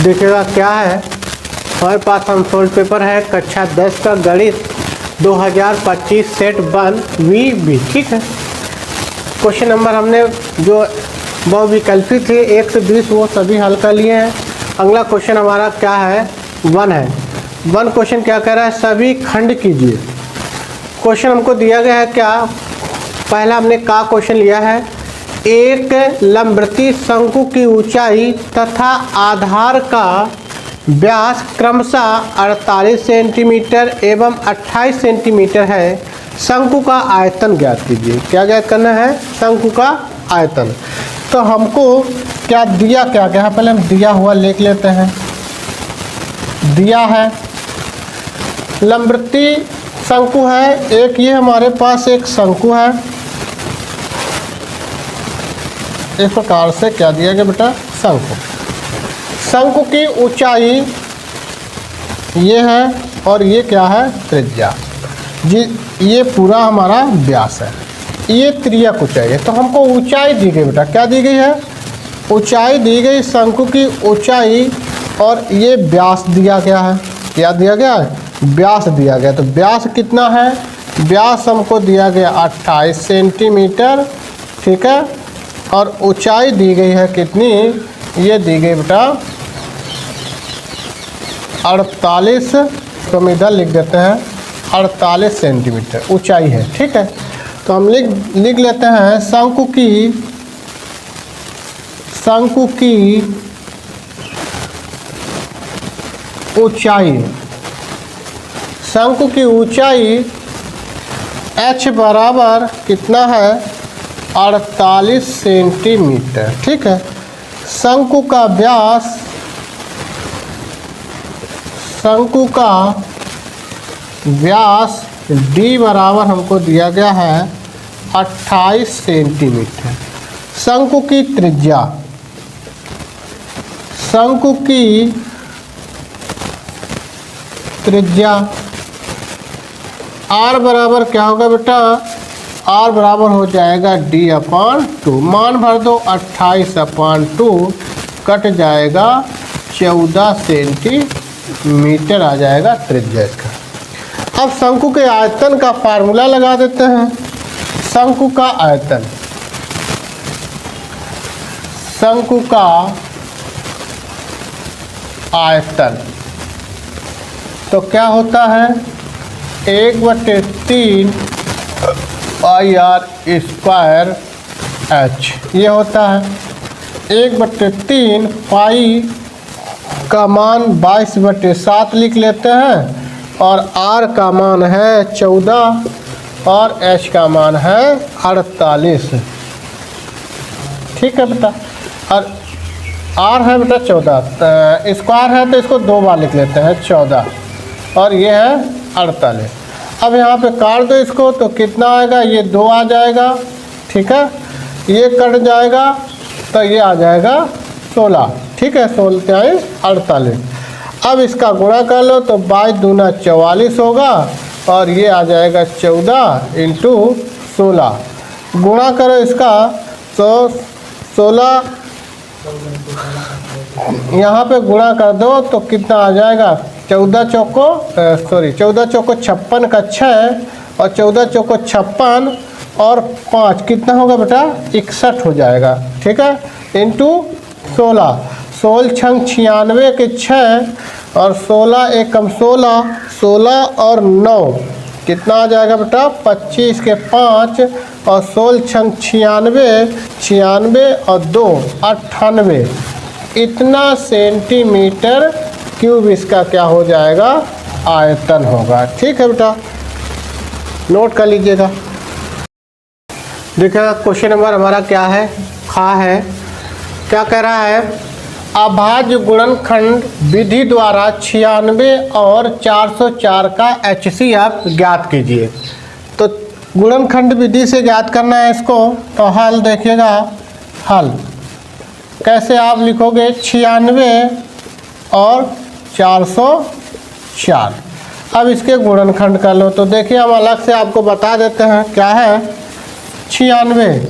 देखिएगा क्या है, हमारे पास अनसोल्ड पेपर है कक्षा 10 का गणित 2025 सेट 1 VB। ठीक है, क्वेश्चन नंबर हमने जो बहुविकल्पी थे 1 से 20 वो सभी हल कर लिए हैं। अगला क्वेश्चन हमारा क्या है, 1 है। 1 क्वेश्चन क्या कह रहा है, सभी खंड कीजिए। क्वेश्चन हमको दिया गया है क्या, पहला हमने का क्वेश्चन लिया है, एक लंबवृत्तीय शंकु की ऊंचाई तथा आधार का व्यास क्रमशः 48 सेंटीमीटर एवं 28 सेंटीमीटर है। शंकु का आयतन ज्ञात कीजिए। क्या ज्ञात करना है, शंकु का आयतन। तो हमको क्या दिया, क्या गया है, पहले हम दिया हुआ लिख लेते हैं। दिया है लंबवृत्तीय शंकु है एक, ये हमारे पास एक शंकु है। इस प्रकार से क्या दिया गया बेटा, शंकु। शंकु की ऊंचाई ये है और ये क्या है, त्रिज्या जी। ये पूरा हमारा व्यास है, ये त्रिज्यक ऊंचाई है। तो हमको ऊंचाई दी गई बेटा, क्या दी गई है, ऊंचाई दी गई, शंकु की ऊंचाई, और ये व्यास दिया गया है। क्या दिया गया है, व्यास दिया गया। तो व्यास कितना है, व्यास हमको दिया गया 28 सेंटीमीटर। ठीक है, और ऊंचाई दी गई है कितनी, ये दी गई बेटा 48, तो हम इधर लिख देते हैं 48 सेंटीमीटर ऊंचाई है। ठीक है, तो हम लिख लेते हैं शंकु की ऊंचाई, शंकु की ऊंचाई h बराबर कितना है, 48 सेंटीमीटर। ठीक है, शंकु का व्यास, शंकु का व्यास d बराबर हमको दिया गया है 28 सेंटीमीटर। शंकु की त्रिज्या, शंकु की त्रिज्या r बराबर क्या होगा बेटा, r बराबर हो जाएगा d/2। मान भर दो, 28/2 कट जाएगा 14 सेंटीमीटर आ जाएगा त्रिज्या इसका। अब शंकु के आयतन का फार्मूला लगा देते हैं। शंकु का आयतन, शंकु का आयतन तो क्या होता है, 1/3 πr² h, ये होता है 1/3 पाई का मान 22/7 लिख लेते हैं, और r का मान है 14 और h का मान है 48। ठीक है बेटा, और r है बेटा 14, स्क्वायर है तो इसको 2 बार लिख लेते हैं 14, और ये है 48। अब यहाँ पे काट दो इसको, तो कितना आएगा, ये 2 आ जाएगा। ठीक है, ये कट जाएगा तो ये आ जाएगा 16। ठीक है, 16 48। अब इसका गुणा कर लो तो 22 दूना 44 होगा, और ये आ जाएगा 14 × 16। गुणा करो इसका तो 16, यहाँ पे गुणा कर दो तो कितना आ जाएगा, 14 चौको 56 का 6, और 14 चौको 56 और 5 कितना होगा बेटा, 61 हो जाएगा। ठीक है, इंटू 16, 16 छंग 96 के 6, और 16 एकम 16, 16 और 9 कितना आ जाएगा बेटा, 25 के 5, और 16 छंग 96, 96 और 2 98। इतना सेंटीमीटर क्यूब इसका क्या हो जाएगा, आयतन होगा। ठीक है बेटा, नोट कर लीजिएगा। देखिएगा क्वेश्चन नंबर हमारा क्या है, खा है। क्या कह रहा है, अभाज्य गुणनखंड विधि द्वारा 96 और 404 का HCF ज्ञात कीजिए। तो गुणनखंड विधि से ज्ञात करना है इसको। तो हल देखिएगा, हल कैसे आप लिखोगे, 96 और 404। अब इसके गुणनखंड कर लो। तो देखिए हम अलग से आपको बता देते हैं क्या है, 96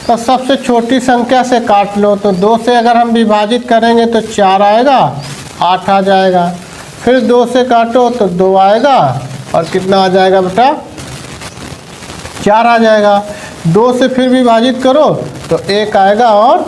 तो सबसे छोटी संख्या से काट लो। तो 2 से अगर हम विभाजित करेंगे तो 4 आएगा, 8 आ जाएगा। फिर 2 से काटो तो 2 आएगा और कितना आ जाएगा बेटा, 4 आ जाएगा। 2 से फिर विभाजित करो तो 1 आएगा और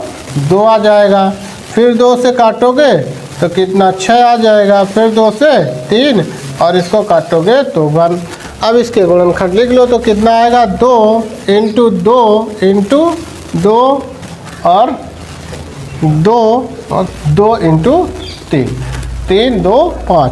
2 आ जाएगा। फिर 2 से काटोगे तो कितना, 6 आ जाएगा। फिर 2 से 3 और इसको काटोगे तो 1। अब इसके गुणनखंड लिख लो तो कितना आएगा, 2 इंटू 2 इंटू 2 और 2 इंटू 3, 3 2 5,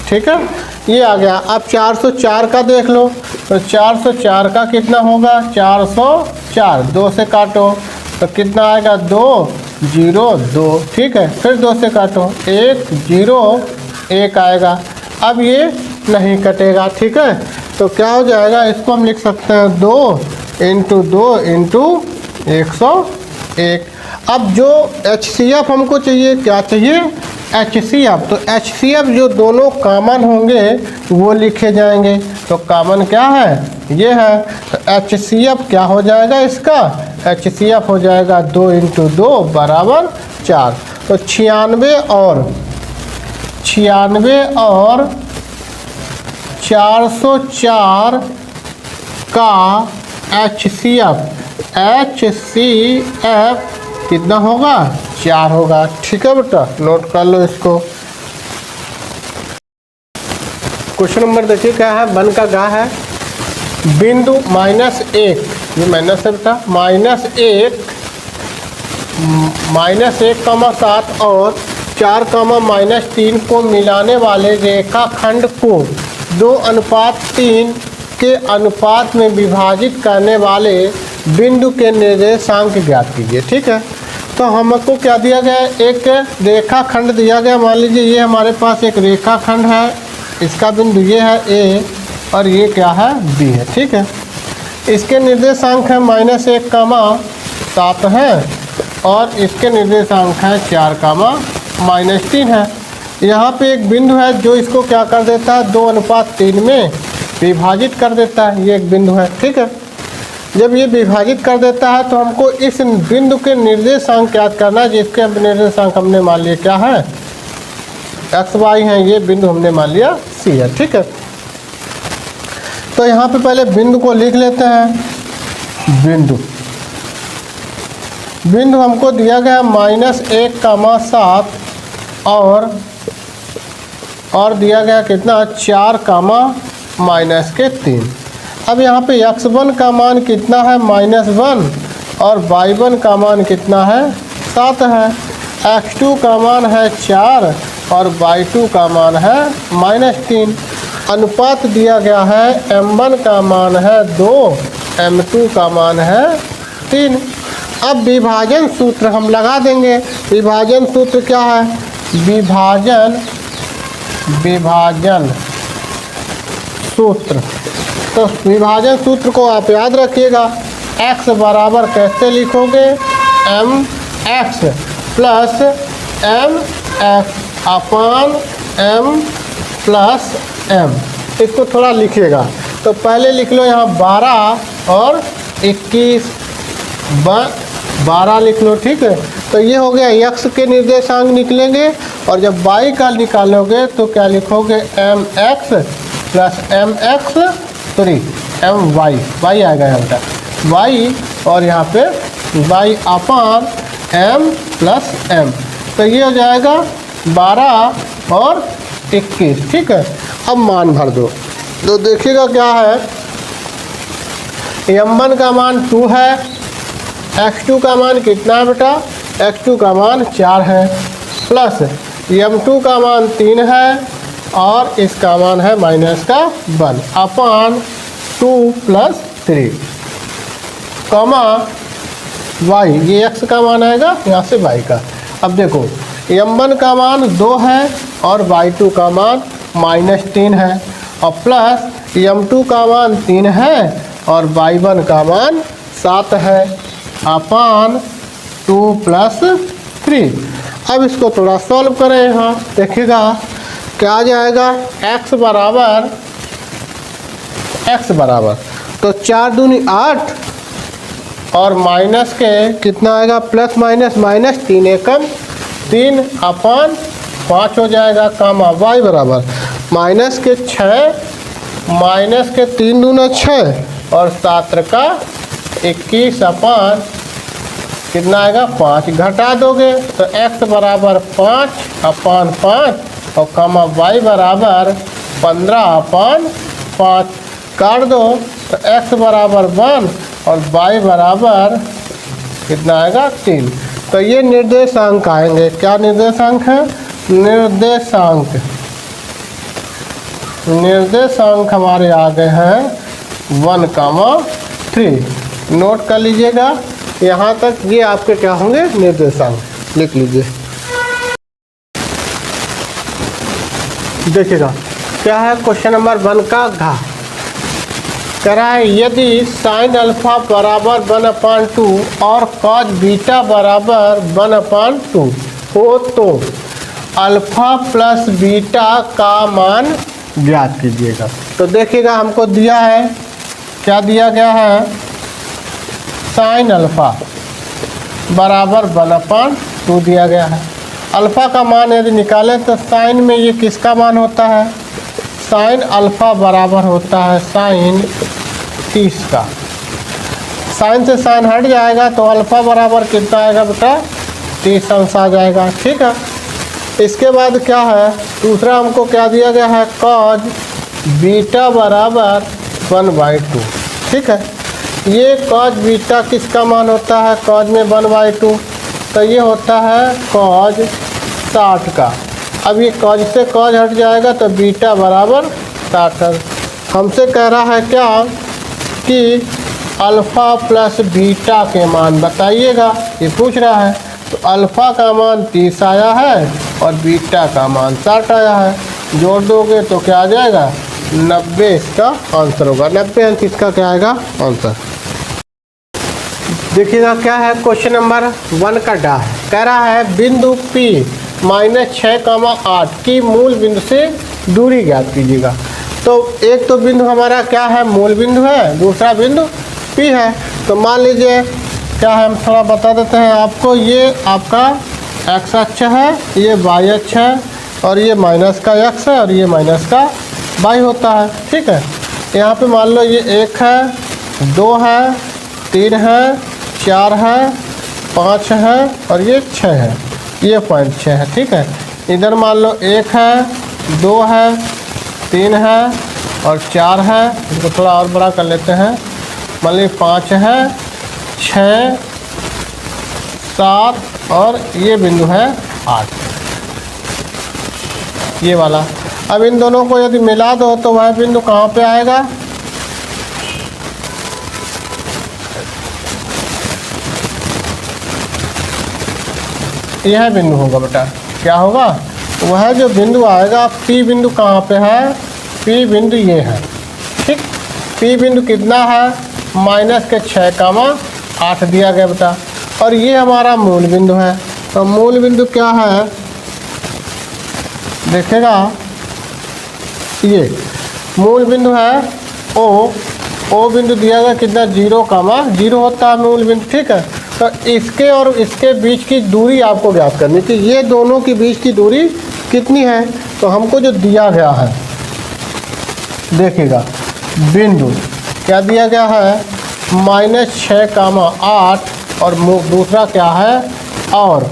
ठीक है, ये आ गया। अब 404 का देख लो तो 404 का कितना होगा, 404, 2 से काटो तो कितना आएगा, 2 0 2, ठीक है। फिर 2 से काटो, 1 0 1 आएगा। अब ये नहीं कटेगा, ठीक है, तो क्या हो जाएगा, इसको हम लिख सकते हैं 2 इंटू 2 इंटू 101। अब जो HCF हमको चाहिए, क्या चाहिए, HCF। तो HCF जो दोनों कॉमन होंगे वो लिखे जाएंगे। तो कॉमन क्या है, ये है। तो HCF क्या हो जाएगा इसका, HCF हो जाएगा 2 इंटू 2 बराबर 4। तो 96 और 404 का HCF कितना होगा, 4 होगा, ठीक है बेटा, नोट कर लो इसको। क्वेश्चन नंबर देखिए क्या है, वन का गा है, बिंदु -1, ये माइनस है बेटा, -1,7 और 4,-3 को मिलाने वाले रेखाखंड को 2:3 के अनुपात में विभाजित करने वाले बिंदु के निर्देशांक ज्ञात कीजिए, ठीक है। तो हमको क्या दिया गया है, एक रेखाखंड दिया गया। मान लीजिए ये हमारे पास एक रेखाखंड है, इसका बिंदु ये है A और ये क्या है, B है, ठीक है। इसके निर्देशांक है -1,7 है और इसके निर्देशांक है 4,-3 है। यहाँ पे एक बिंदु है जो इसको क्या कर देता है, 2:3 में विभाजित कर देता है, ये एक बिंदु है, ठीक है। जब ये विभाजित कर देता है तो हमको इस बिंदु के निर्देशांक याद करना है, जिसके निर्देशांक हमने मान लिया क्या है, XY है, ये बिंदु हमने मान लिया C है, ठीक है। तो यहाँ पे पहले बिंदु को लिख लेते हैं। बिंदु हमको दिया गया -1,7 और दिया गया कितना, 4,-3। अब यहाँ पे x1 का मान कितना है, -1 और y1 का मान कितना है, 7 है। x2 का मान है 4 और y2 का मान है -3। अनुपात दिया गया है, m1 का मान है 2, m2 का मान है 3। अब विभाजन सूत्र हम लगा देंगे। विभाजन सूत्र क्या है, विभाजन सूत्र। तो विभाजन सूत्र को आप याद रखिएगा। x बराबर कैसे लिखोगे, mx प्लस mx अपान m प्लस m। इसको थोड़ा लिखिएगा। तो पहले लिख लो यहाँ 12 और 21, 12 लिख लो, ठीक है। तो ये हो गया x के निर्देशांक निकलेंगे और जब y का निकालोगे तो क्या लिखोगे, mx plus mx 3 my, y आएगा यहाँ पर y और यहाँ पे y अपान m प्लस m। तो ये हो जाएगा 12 और 21, ठीक है। अब मान भर दो तो देखिएगा क्या है, m1 का मान 2 है, x2 का मान कितना है बेटा, x2 का मान 4 है, प्लस m2 का मान 3 है और इसका मान है -1 अपान 2 + 3 कॉमा y, ये x का मान आएगा यहाँ से y का। अब देखो m1 का मान 2 है और y2 का मान -3 है और प्लस m2 का मान 3 है और y1 का मान 7 है अपान 2 + 3। अब इसको थोड़ा सॉल्व करें। यहाँ देखिएगा क्या आ जाएगा, x बराबर तो 4 दूनी 8 और माइनस के कितना आएगा, प्लस माइनस माइनस 3 एकम 3/5 हो जाएगा, कामा y बराबर माइनस के 6 माइनस के 3 दूना 6 और 7 का 21 अपान कितना आएगा 5, घटा दोगे तो x बराबर 5/5 और कामा y बराबर 15/5, काट दो तो x बराबर 1 और y बराबर कितना आएगा 3। तो ये निर्देशांक आएंगे। क्या निर्देशांक है, निर्देशांक हमारे आ गए हैं 1,3। नोट कर लीजिएगा, यहाँ तक ये आपके क्या होंगे, निर्देशांक लिख लीजिए। देखिएगा क्या है क्वेश्चन नंबर 1 का घ कह रहा है यदि साइन अल्फा बराबर 1/2 और कॉस बीटा बराबर 1/2 हो तो अल्फा प्लस बीटा का मान ज्ञात कीजिएगा। तो देखिएगा हमको दिया है, क्या दिया गया है, साइन अल्फा बराबर 1/2 दिया गया है। अल्फा का मान यदि निकालें तो साइन में ये किसका मान होता है, साइन अल्फा बराबर होता है साइन 30 का। साइन से साइन हट जाएगा तो अल्फा बराबर कितना आएगा बेटा, 30 अंश आ जाएगा। ठीक है, इसके बाद क्या है, दूसरा हमको क्या दिया गया है, कॉज बीटा बराबर 1/2। ठीक है, ये कॉज बीटा किसका मान होता है, कॉज में 1/2 तो ये होता है कॉज 60 का। अब ये कॉज से कॉज हट जाएगा तो बीटा बराबर 60। हमसे कह रहा है क्या कि अल्फ़ा प्लस बीटा के मान बताइएगा, ये पूछ रहा है। तो अल्फ़ा का मान 30 आया है और बीटा का मान 60 आया है, जोड़ दोगे तो क्या आ जाएगा, 90 इसका आंसर होगा। 90 अंक इसका क्या आएगा, आंसर। देखिएगा क्या है क्वेश्चन नंबर 1 का डा है, कह रहा है बिंदु P -6,8 की मूल बिंदु से दूरी ज्ञात कीजिएगा। तो एक तो बिंदु हमारा क्या है, मूल बिंदु है, दूसरा बिंदु P है। तो मान लीजिए क्या है, हम थोड़ा बता देते हैं आपको। ये आपका x अक्ष है, ये y अक्ष है और ये माइनस का x है और ये माइनस का y होता है। ठीक है, यहाँ पे मान लो ये 1 है, 2 है, 3 है, 4 है, 5 है और ये 6 है, ये पॉइंट 6 है। ठीक है, इधर मान लो 1 है, 2 है, 3 है और 4 है। इसको थोड़ा और बड़ा कर लेते हैं, मान लीजिए 5 है, 6, 7 और ये बिंदु है 8, ये वाला। अब इन दोनों को यदि मिला दो तो वह बिंदु कहाँ पे आएगा, यह बिंदु होगा बेटा। क्या होगा, वह जो बिंदु आएगा, P बिंदु कहाँ पे है, P बिंदु ये है। ठीक, P बिंदु कितना है, -6,8 दिया गया बेटा। और ये हमारा मूल बिंदु है। तो मूल बिंदु क्या है, देखेगा ये मूल बिंदु है O बिंदु दिया गया कितना, 0,0 होता है मूल बिंदु। ठीक है, तो इसके और इसके बीच की दूरी आपको ज्ञात करनी थी। ये दोनों के बीच की दूरी कितनी है, तो हमको जो दिया गया है, देखिएगा बिंदु क्या दिया गया है, -6,8 और दूसरा क्या है, और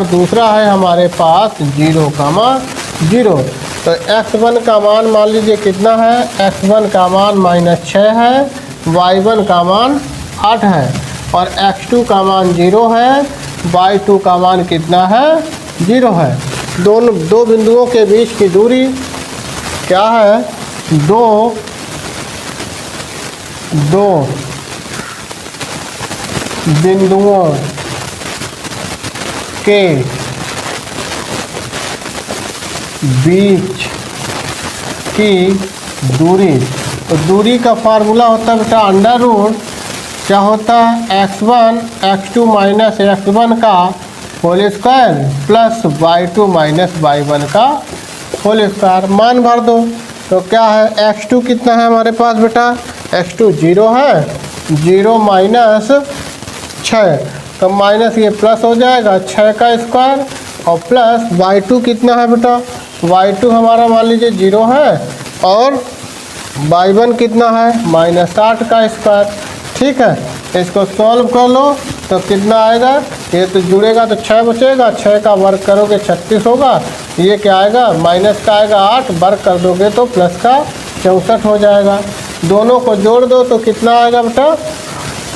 दूसरा है हमारे पास 0,0। तो x1 का मान मान लीजिए कितना है, x1 का मान -6 है, y1 का मान 8 है और x2 का मान 0 है, y2 का मान कितना है, 0 है। दो बिंदुओं के बीच की दूरी क्या है, दो बिंदुओं के बीच की दूरी। तो दूरी का फार्मूला होता है बेटा √ क्या होता है, x1 x2 माइनस x1 का whole square plus y2 minus y1 का होल स्क्वायर। मान भर दो तो क्या है, x2 कितना है हमारे पास बेटा, x2 0 है 0 माइनस 6, तो माइनस ये प्लस हो जाएगा 6 का स्क्वायर और प्लस y2 कितना है बेटा, y2 हमारा मान लीजिए 0 है और y1 कितना है -8 का स्क्वायर। ठीक है, इसको सॉल्व कर लो तो कितना आएगा, ये तो जुड़ेगा तो 6 बचेगा, 6 का वर्ग करोगे 36 होगा, ये क्या आएगा माइनस का आएगा 8, वर्ग कर दोगे तो प्लस का 64 हो जाएगा। दोनों को जोड़ दो तो कितना आएगा बेटा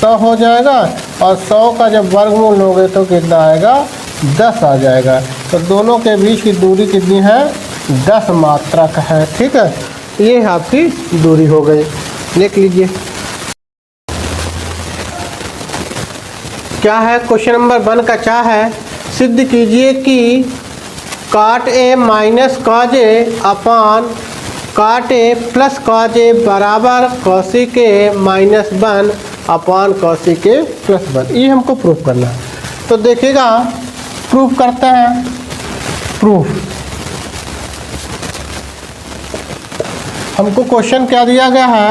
100 हो जाएगा, और 100 का जब वर्गमूल लोगे तो कितना आएगा 10 आ जाएगा। तो दोनों के बीच की दूरी कितनी है 10 मात्रक है। ठीक है, ये आपकी दूरी हो गई। लिख लीजिए क्या है, क्वेश्चन नंबर 1 का क्या है, सिद्ध कीजिए कि cot a minus cos a upon cot a plus cos a बराबर cosec a minus 1 upon cosec a plus 1। ये हमको प्रूफ करना है। तो देखिएगा प्रूफ करते हैं। प्रूफ हमको क्वेश्चन क्या दिया गया है,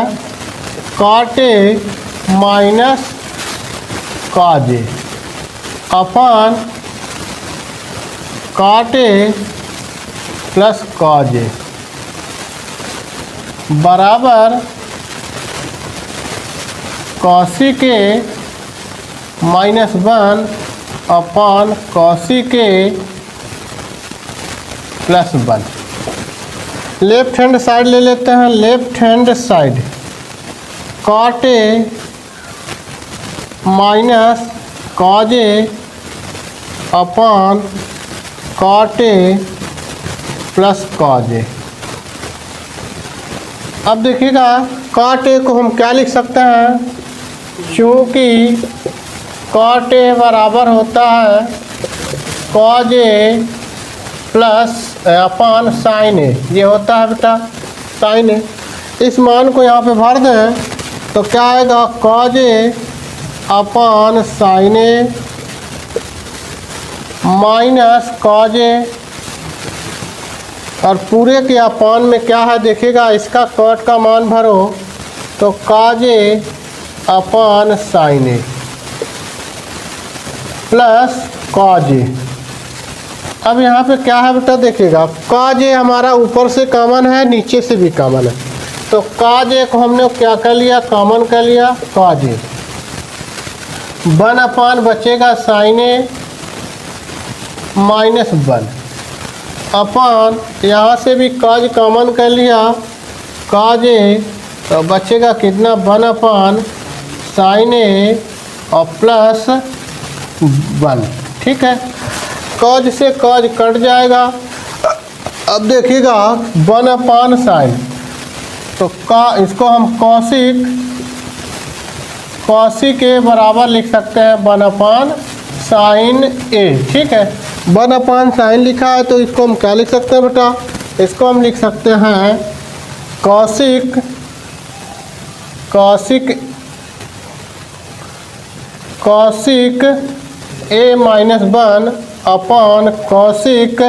cot a minus cos a upon cot a plus cos a बराबर cosec a minus 1 upon cosec a plus 1। Left hand side ले लेते हैं। Left hand side cot a minus cos a upon cot a plus cos a। अब देखिएगा cot a को हम क्या लिख सकते हैं, चूँकि cot a बराबर होता है cos a plus upon sin a, ये होता है बेटा sin a। इस मान को यहाँ पे भर दें तो क्या आएगा cos a upon sin a minus cos a, और पूरे के अपान में क्या है देखिएगा, इसका cot का मान भरो तो cos a upon sin a plus cos a। अब यहाँ पे क्या है बेटा देखिएगा, cos a हमारा ऊपर से कॉमन है, नीचे से भी कॉमन है, तो cos a को हमने क्या कर लिया, कॉमन कर लिया cos a। 1 अपान बचेगा sin a माइनस 1 अपान, यहाँ से भी cos कॉमन कर लिया cos a, तो बचेगा कितना 1 अपान sin a और प्लस 1। ठीक है, cos से cos कट जाएगा। अब देखिएगा 1 अपान साइन, तो इसको हम कॉसिक ए बराबर लिख सकते हैं 1 अपान साइन ए। ठीक है, 1 अपान साइन लिखा है तो इसको हम क्या लिख सकते हैं बेटा, इसको हम लिख सकते हैं कॉसिक ए माइनस 1 अपान कॉसिक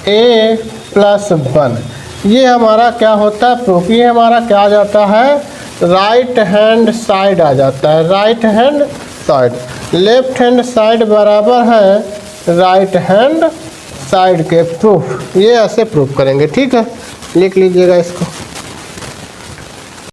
ए प्लस 1। ये हमारा क्या होता है प्रूफ, ये हमारा क्या आ जाता है, राइट हैंड साइड आ जाता है। Right hand side, left hand side बराबर है राइट हैंड साइड के प्रूफ। ये ऐसे प्रूफ करेंगे। ठीक है, लिख लीजिएगा इसको।